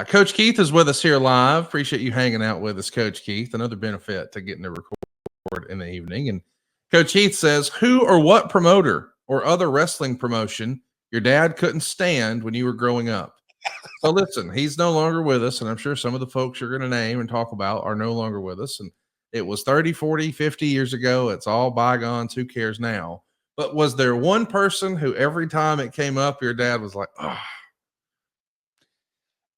Coach Keith is with us here live. Appreciate you hanging out with us, Coach Keith. Another benefit to getting to record in the evening. And Coach Keith says, who or what promoter or other wrestling promotion your dad couldn't stand when you were growing up? So listen, he's no longer with us, and I'm sure some of the folks you're going to name and talk about are no longer with us. And it was 30, 40, 50 years ago. It's all bygones. Who cares now? But was there one person who every time it came up, your dad was like, oh,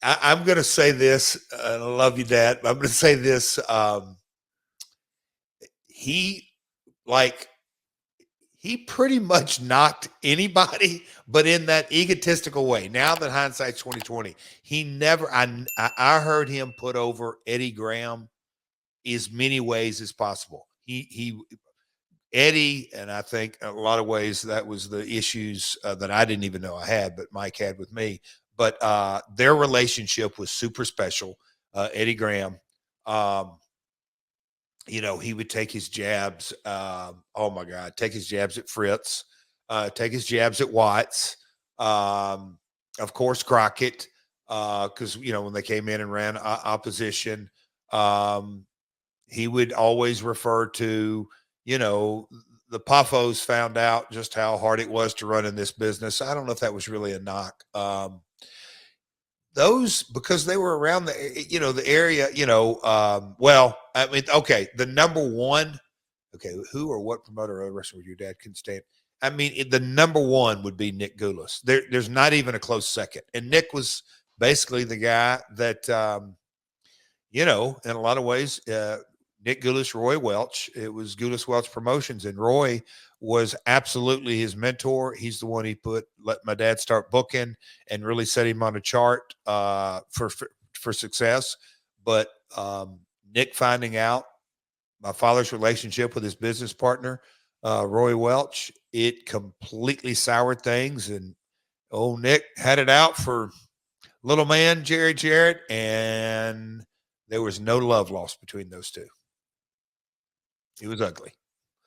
I'm going to say this. I love you, Dad. I'm going to say this. He pretty much knocked anybody, but in that egotistical way. Now that hindsight's 2020, he never. I heard him put over Eddie Graham as many ways as possible. Eddie, and I think in a lot of ways that was the issues that I didn't even know I had, but Mike had with me. But their relationship was super special. Eddie Graham, he would take his jabs. Oh my God, take his jabs at Fritz, take his jabs at Watts, of course Crockett, because when they came in and ran opposition, he would always refer to the Poffos found out just how hard it was to run in this business. I don't know if that was really a knock. Those, because they were around the area, the number one, who or what promoter or wrestler your dad couldn't stand? I mean, the number one would be Nick Gulas. There's not even a close second. And Nick was basically the guy that, in a lot of ways, Nick Gulas, Roy Welch. It was Gulas Welch Promotions, and Roy was absolutely his mentor. He's the one he let my dad start booking and really set him on a chart for success. But Nick finding out my father's relationship with his business partner, Roy Welch, it completely soured things. And Nick had it out for little man Jarrett, and there was no love lost between those two. It was ugly.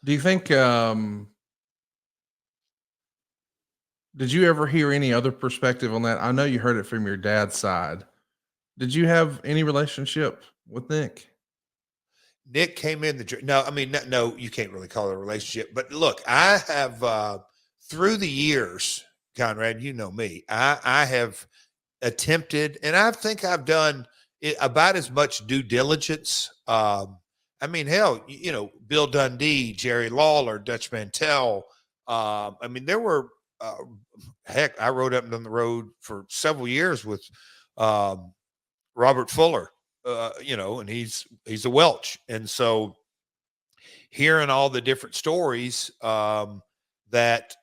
Do you think, did you ever hear any other perspective on that? I know you heard it from your dad's side. Did you have any relationship with Nick? Nick came in no, you can't really call it a relationship. But look, I have, through the years, Conrad, you know me, I have attempted, and I think I've done about as much due diligence. Hell, Bill Dundee, Jerry Lawler, Dutch Mantell. There were, I rode up and down the road for several years with Robert Fuller, and he's a Welch. And so hearing all the different stories that,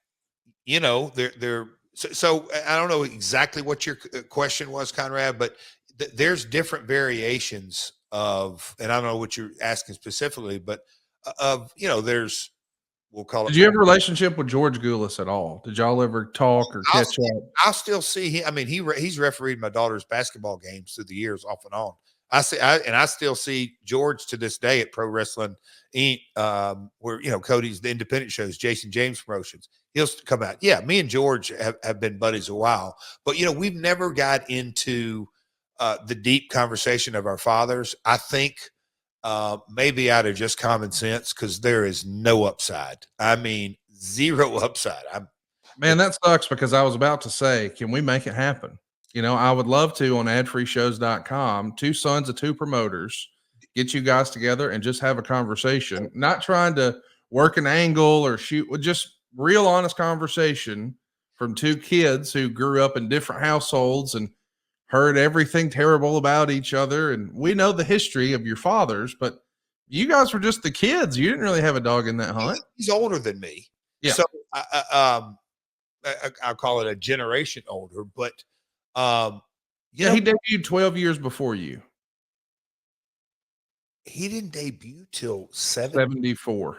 so I don't know exactly what your question was, Conrad, but there's different variations of, and I don't know what you're asking specifically, but there's, we'll call it. Did you have a relationship with George Gulas at all? Did y'all ever talk or catch up? I'll still see him. He's refereed my daughter's basketball games through the years off and on. I still see George to this day at Pro Wrestling Inc., where, Cody's the independent shows, Jason James Promotions. He'll come out. Yeah, me and George have been buddies a while, but, we've never got into the deep conversation of our fathers. I think maybe out of just common sense, because there is no upside. Zero upside. Man, that sucks, because I was about to say, can we make it happen? I would love to on adfreeshows.com, two sons of two promoters, get you guys together and just have a conversation, not trying to work an angle or shoot, just real honest conversation from two kids who grew up in different households and heard everything terrible about each other. And we know the history of your fathers, but you guys were just the kids. You didn't really have a dog in that hunt. He's older than me. Yeah. So I'll call it a generation older, but he debuted 12 years before you. He didn't debut till 74.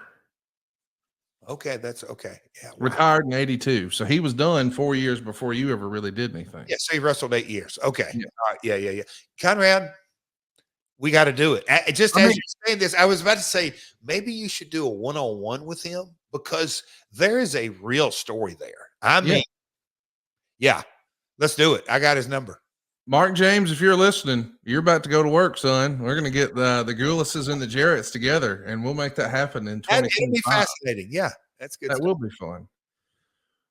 Okay, that's okay. Yeah, wow. Retired in 82. So he was done 4 years before you ever really did anything. Yeah, so he wrestled 8 years. Okay. Yeah. All right. Yeah. Conrad, we got to do it. As you're saying this, I was about to say, maybe you should do a one-on-one with him, because there is a real story there. Yeah, let's do it. I got his number. Mark James, if you're listening, you're about to go to work, son. We're going to get the Gulases and the Jarretts together, and we'll make that happen in It'll be 2025. fascinating. Yeah, that's good That stuff. will be fun.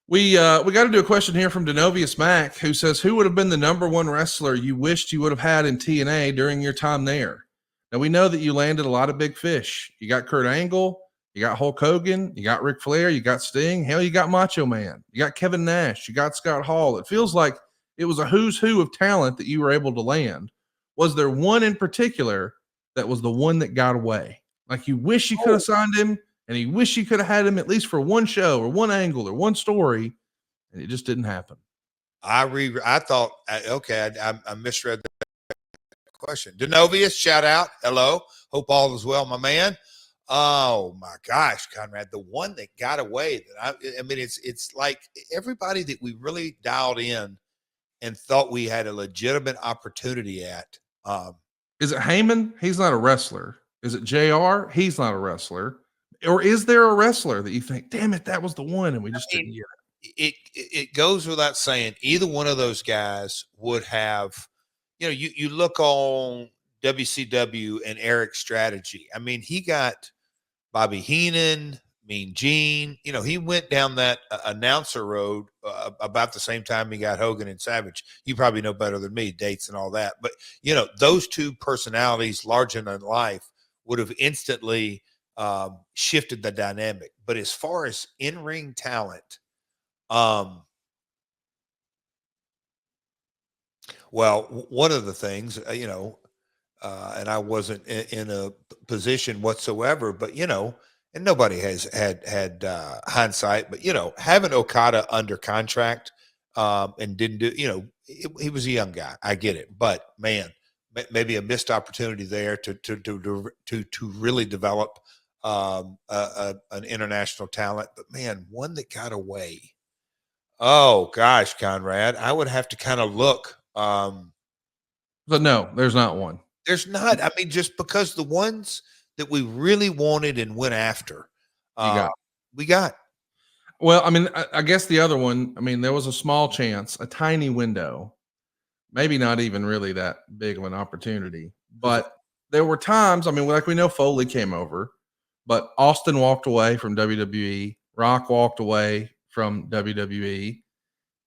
We got to do a question here from Denovius Mack, who says, who would have been the number one wrestler you wished you would have had in TNA during your time there? Now, we know that you landed a lot of big fish. You got Kurt Angle, you got Hulk Hogan, you got Ric Flair, you got Sting, hell, you got Macho Man, you got Kevin Nash, you got Scott Hall. It feels like it was a who's who of talent that you were able to land. Was there one in particular that was the one that got away? Like you wish you could have signed him, and you wish you could have had him at least for one show or one angle or one story, and it just didn't happen. I thought, okay, I misread the question. Denovius, shout out. Hello. Hope all is well, my man. Oh my gosh, Conrad, the one that got away that I mean, it's like everybody that we really dialed in and thought we had a legitimate opportunity at. Is it Heyman? He's not a wrestler. Is it JR? He's not a wrestler. Or is there a wrestler that you think, damn it, that was the one, and we just didn't get it? It goes without saying, either one of those guys would have, you look on WCW and Eric's strategy. I mean, he got Bobby Heenan, Mean Gene. He went down that announcer road about the same time he got Hogan and Savage. You probably know better than me, dates and all that. But, those two personalities, larger than life, would have instantly shifted the dynamic. But as far as in-ring talent, well, one of the things, and I wasn't in a position whatsoever, but and nobody has had hindsight, but having Okada under contract and didn't do, he was a young guy. I get it, but man, maybe a missed opportunity there to really develop an international talent. But man, one that got away. Oh gosh, Conrad, I would have to kind of look. But no, there's not one. There's not. I mean, just because the ones that we really wanted and went after, we got. Well, I mean, I guess the other one, I mean, there was a small chance, a tiny window, maybe not even really that big of an opportunity. But there were times, I mean, like we know Foley came over, but Austin walked away from WWE, Rock walked away from WWE,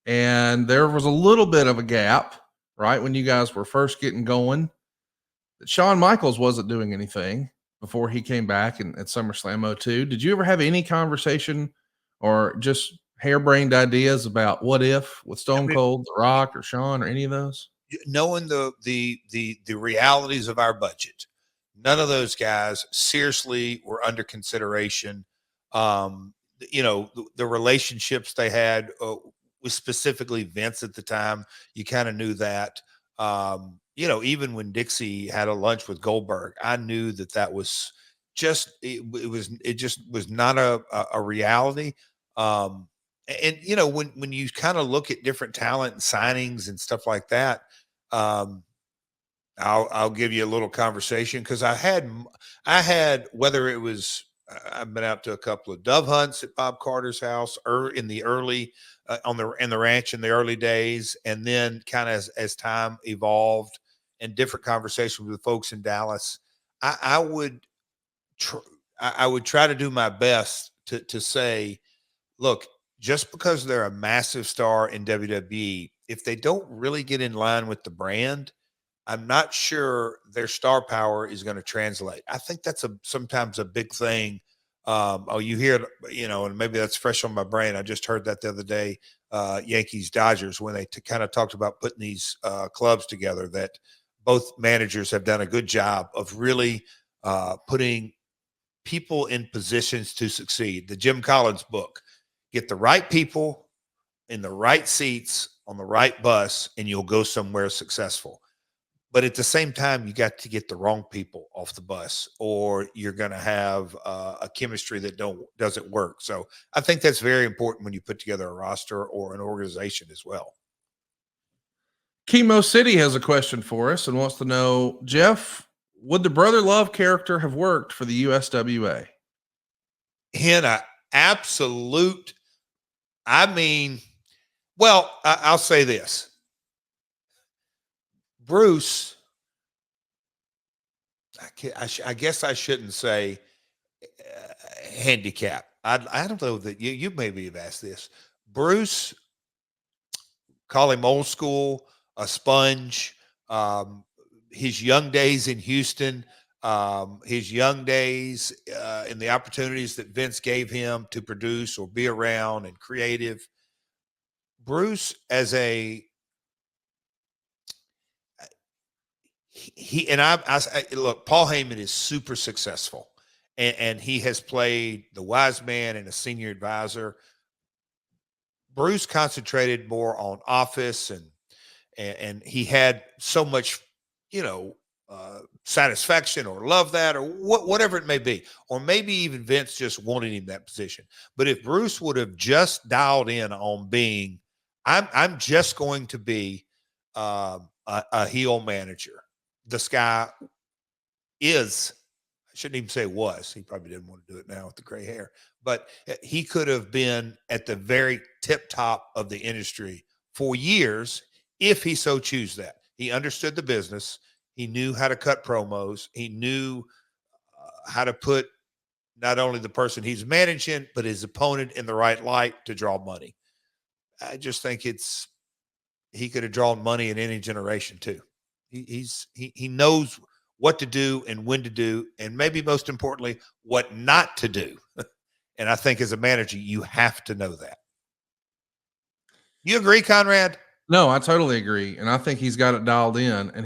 and there was a little bit of a gap, right? When you guys were first getting going, Shawn Michaels wasn't doing anything before he came back at SummerSlam 02. Did you ever have any conversation or just harebrained ideas about what if with Stone Cold, The Rock, or Shawn, or any of those? Knowing the realities of our budget, none of those guys seriously were under consideration. The relationships they had with specifically Vince at the time, you kind of knew that. Even when Dixie had a lunch with Goldberg, I knew that was just it just was not a reality. And when you kind of look at different talent and signings and stuff like that, I'll give you a little conversation because I had whether it was I've been out to a couple of dove hunts at Bob Carter's house or in the early in the ranch in the early days, and then kind of as time evolved and different conversations with folks in Dallas, I would try to do my best to say, look, just because they're a massive star in WWE, if they don't really get in line with the brand, I'm not sure their star power is going to translate. I think that's sometimes a big thing. You hear, and maybe that's fresh on my brain. I just heard that the other day, Yankees Dodgers, when they kind of talked about putting these clubs together, that both managers have done a good job of really putting people in positions to succeed. The Jim Collins book, get the right people in the right seats on the right bus, and you'll go somewhere successful. But at the same time, you got to get the wrong people off the bus, or you're going to have a chemistry that doesn't work. So I think that's very important when you put together a roster or an organization as well. Chemo City has a question for us and wants to know, Jeff, would the Brother Love character have worked for the USWA? In an absolute, I mean, well, I'll say this. Bruce, I guess I shouldn't say handicap. I don't know that you maybe have asked this. Bruce, call him old school, a sponge. His young days in Houston, his young days and the opportunities that Vince gave him to produce or be around and creative. Bruce, as a I look, Paul Heyman is super successful, and he has played the wise man and a senior advisor. Bruce concentrated more on office, and he had so much, you know, satisfaction or love that or whatever it may be, or maybe even Vince just wanted him that position. But if Bruce would have just dialed in on being, I'm just going to be a heel manager. This guy is, I shouldn't even say was, he probably didn't want to do it now with the gray hair, but he could have been at the very tip top of the industry for years if he so choose that. He understood the business. He knew how to cut promos. He knew how to put not only the person he's managing, but his opponent in the right light to draw money. I just think he could have drawn money in any generation too. He knows what to do and when to do, and maybe most importantly, what not to do. And I think as a manager, you have to know that. You agree, Conrad? No, I totally agree. And I think he's got it dialed in. And